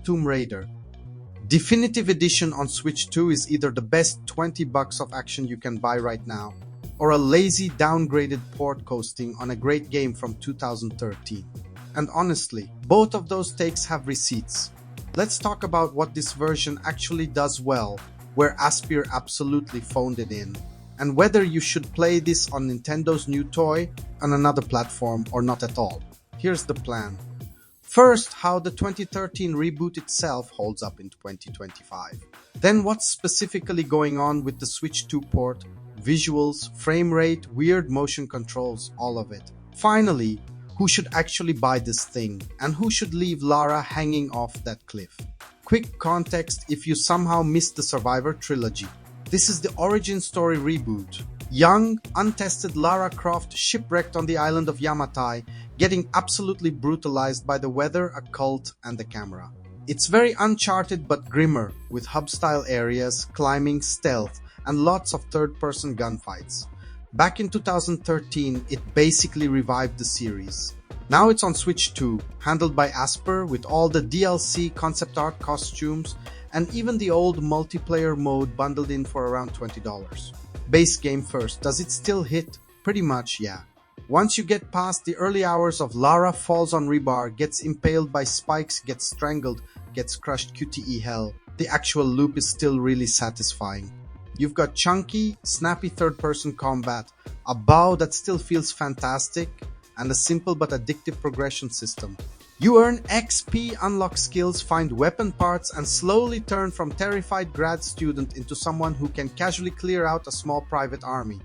Tomb Raider. Definitive Edition on Switch 2 is either the best $20 of action you can buy right now, or a lazy downgraded port coasting on a great game from 2013. And honestly, both of those takes have receipts. Let's talk about what this version actually does well, where Aspyr absolutely phoned it in, and whether you should play this on Nintendo's new toy, on another platform, or not at all. Here's the plan. First, how the 2013 reboot itself holds up in 2025. Then what's specifically going on with the Switch 2 port, visuals, frame rate, weird motion controls, all of it. Finally, who should actually buy this thing, and who should leave Lara hanging off that cliff. Quick context if you somehow missed the Survivor trilogy. This is the origin story reboot. Young, untested Lara Croft shipwrecked on the island of Yamatai, getting absolutely brutalized by the weather, a cult, and the camera. It's very Uncharted but grimmer, with hub-style areas, climbing, stealth, and lots of third-person gunfights. Back in 2013, it basically revived the series. Now it's on Switch 2, handled by Aspyr with all the DLC, concept art, costumes, and even the old multiplayer mode bundled in for around $20. Base game first, does it still hit? Pretty much, yeah. Once you get past the early hours of Lara falls on rebar, gets impaled by spikes, gets strangled, gets crushed QTE hell, the actual loop is still really satisfying. You've got chunky, snappy third-person combat, a bow that still feels fantastic, and a simple but addictive progression system. You earn XP, unlock skills, find weapon parts, and slowly turn from terrified grad student into someone who can casually clear out a small private army.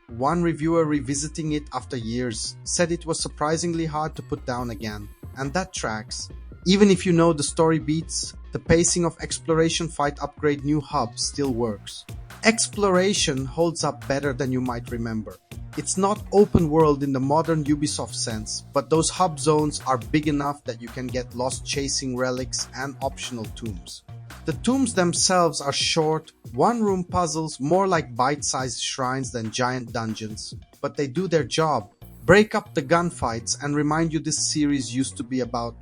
One reviewer revisiting it after years said it was surprisingly hard to put down again, and that tracks. Even if you know the story beats, the pacing of exploration fight upgrade new hub still works. Exploration holds up better than you might remember. It's not open world in the modern Ubisoft sense, but those hub zones are big enough that you can get lost chasing relics and optional tombs. The tombs themselves are short, one-room puzzles, more like bite-sized shrines than giant dungeons, but they do their job. Break up the gunfights and remind you this series used to be about,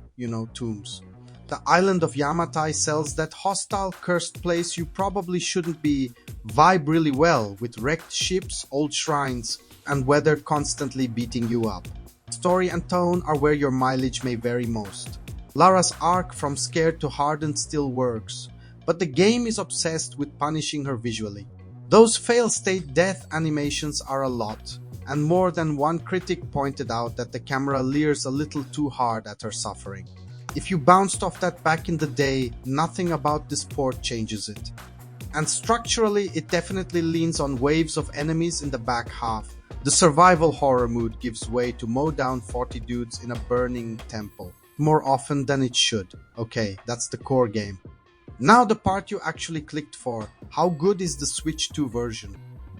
tombs. The island of Yamatai sells that hostile, cursed place you probably shouldn't be vibe really well, with wrecked ships, old shrines, and weather constantly beating you up. Story and tone are where your mileage may vary most. Lara's arc from scared to hardened still works, but the game is obsessed with punishing her visually. Those fail-state death animations are a lot, and more than one critic pointed out that the camera leers a little too hard at her suffering. If you bounced off that back in the day, nothing about this port changes it. And structurally, it definitely leans on waves of enemies in the back half. The survival horror mood gives way to mow down 40 dudes in a burning temple. More often than it should. Okay, that's the core game. Now the part you actually clicked for. How good is the Switch 2 version?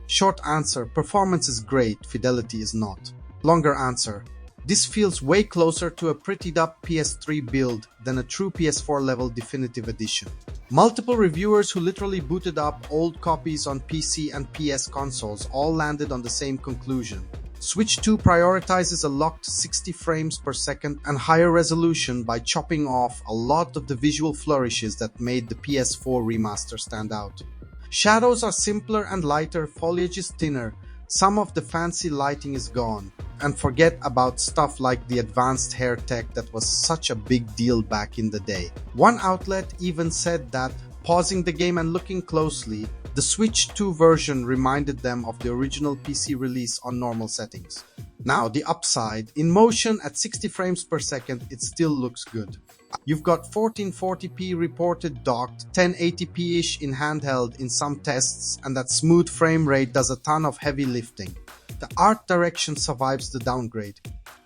Short answer, performance is great, fidelity is not. Longer answer, this feels way closer to a prettied up PS3 build than a true PS4 level definitive edition. Multiple reviewers who literally booted up old copies on PC and PS consoles all landed on the same conclusion. Switch 2 prioritizes a locked 60 frames per second and higher resolution by chopping off a lot of the visual flourishes that made the PS4 remaster stand out. Shadows are simpler and lighter, foliage is thinner, some of the fancy lighting is gone, and forget about stuff like the advanced hair tech that was such a big deal back in the day. One outlet even said that, pausing the game and looking closely, the Switch 2 version reminded them of the original PC release on normal settings. Now the upside, in motion at 60 frames per second, it still looks good. You've got 1440p reported docked, 1080p-ish in handheld in some tests, and that smooth frame rate does a ton of heavy lifting. The art direction survives the downgrade.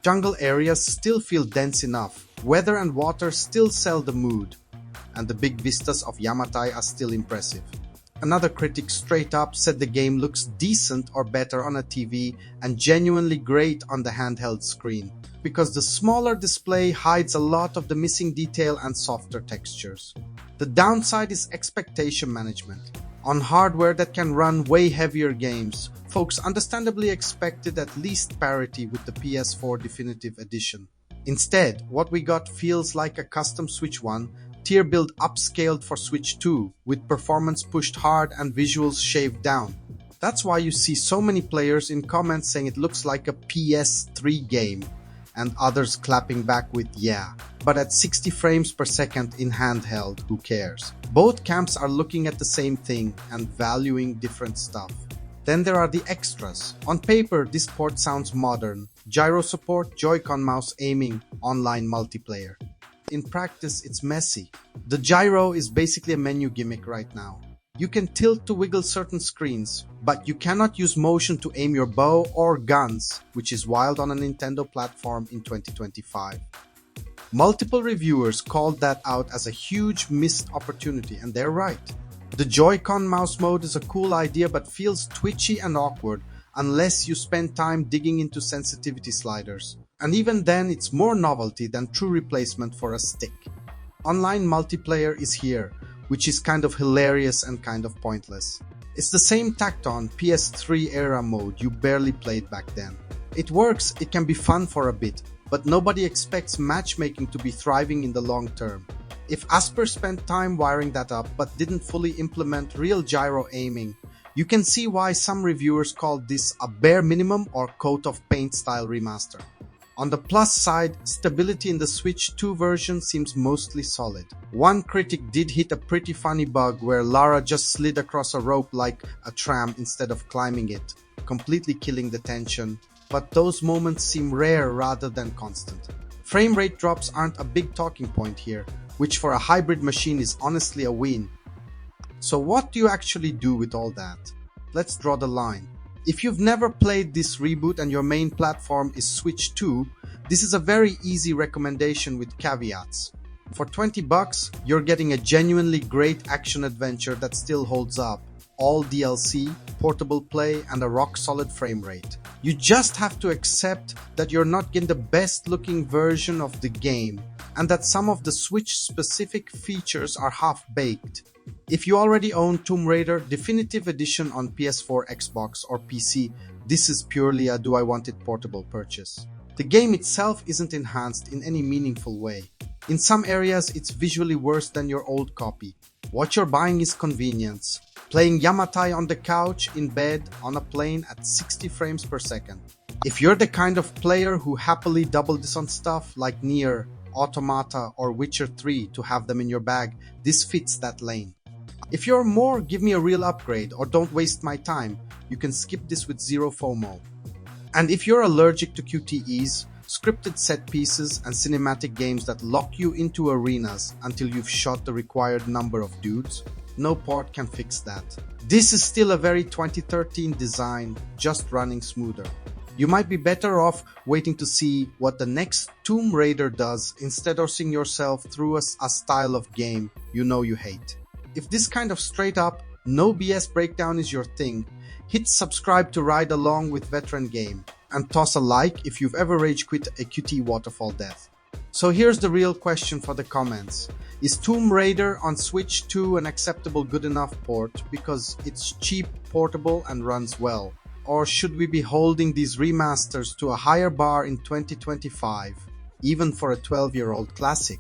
Jungle areas still feel dense enough, weather and water still sell the mood, and the big vistas of Yamatai are still impressive. Another critic straight up said the game looks decent or better on a TV and genuinely great on the handheld screen, because the smaller display hides a lot of the missing detail and softer textures. The downside is expectation management. On hardware that can run way heavier games, folks understandably expected at least parity with the PS4 Definitive Edition. Instead, what we got feels like a custom Switch 1, tier build upscaled for Switch 2, with performance pushed hard and visuals shaved down. That's why you see so many players in comments saying it looks like a PS3 game, and others clapping back with yeah. But at 60 frames per second in handheld, who cares? Both camps are looking at the same thing and valuing different stuff. Then there are the extras. On paper, this port sounds modern. Gyro support, Joy-Con mouse aiming, online multiplayer. In practice, it's messy. The gyro is basically a menu gimmick right now. You can tilt to wiggle certain screens, but you cannot use motion to aim your bow or guns, which is wild on a Nintendo platform in 2025. Multiple reviewers called that out as a huge missed opportunity, and they're right. The Joy-Con mouse mode is a cool idea but feels twitchy and awkward unless you spend time digging into sensitivity sliders. And even then, it's more novelty than true replacement for a stick. Online multiplayer is here, which is kind of hilarious and kind of pointless. It's the same tacked on PS3 era mode you barely played back then. It works, it can be fun for a bit, but nobody expects matchmaking to be thriving in the long term. If Asper spent time wiring that up but didn't fully implement real gyro aiming, you can see why some reviewers called this a bare minimum or coat of paint style remaster. On the plus side, stability in the Switch 2 version seems mostly solid. One critic did hit a pretty funny bug where Lara just slid across a rope like a tram instead of climbing it, completely killing the tension, but those moments seem rare rather than constant. Frame rate drops aren't a big talking point here, which for a hybrid machine is honestly a win. So what do you actually do with all that? Let's draw the line. If you've never played this reboot and your main platform is Switch 2, this is a very easy recommendation with caveats. For $20, you're getting a genuinely great action-adventure that still holds up, all DLC, portable play, and a rock-solid frame rate. You just have to accept that you're not getting the best-looking version of the game, and that some of the Switch-specific features are half-baked. If you already own Tomb Raider Definitive Edition on PS4, Xbox, or PC, this is purely a do I want it portable purchase. The game itself isn't enhanced in any meaningful way. In some areas, it's visually worse than your old copy. What you're buying is convenience. Playing Yamatai on the couch, in bed, on a plane at 60 frames per second. If you're the kind of player who happily double this on stuff like Nier, Automata, or Witcher 3 to have them in your bag, this fits that lane. If you're more give me a real upgrade or don't waste my time, you can skip this with zero FOMO. And if you're allergic to QTEs, scripted set pieces, and cinematic games that lock you into arenas until you've shot the required number of dudes, no port can fix that. This is still a very 2013 design, just running smoother. You might be better off waiting to see what the next Tomb Raider does instead of seeing yourself through a style of game you know you hate. If this kind of straight up, no BS breakdown is your thing, hit subscribe to ride along with Veteran Game, and toss a like if you've ever rage quit a QT waterfall death. So here's the real question for the comments. Is Tomb Raider on Switch 2 an acceptable good enough port because it's cheap, portable, and runs well? Or should we be holding these remasters to a higher bar in 2025, even for a 12-year-old classic?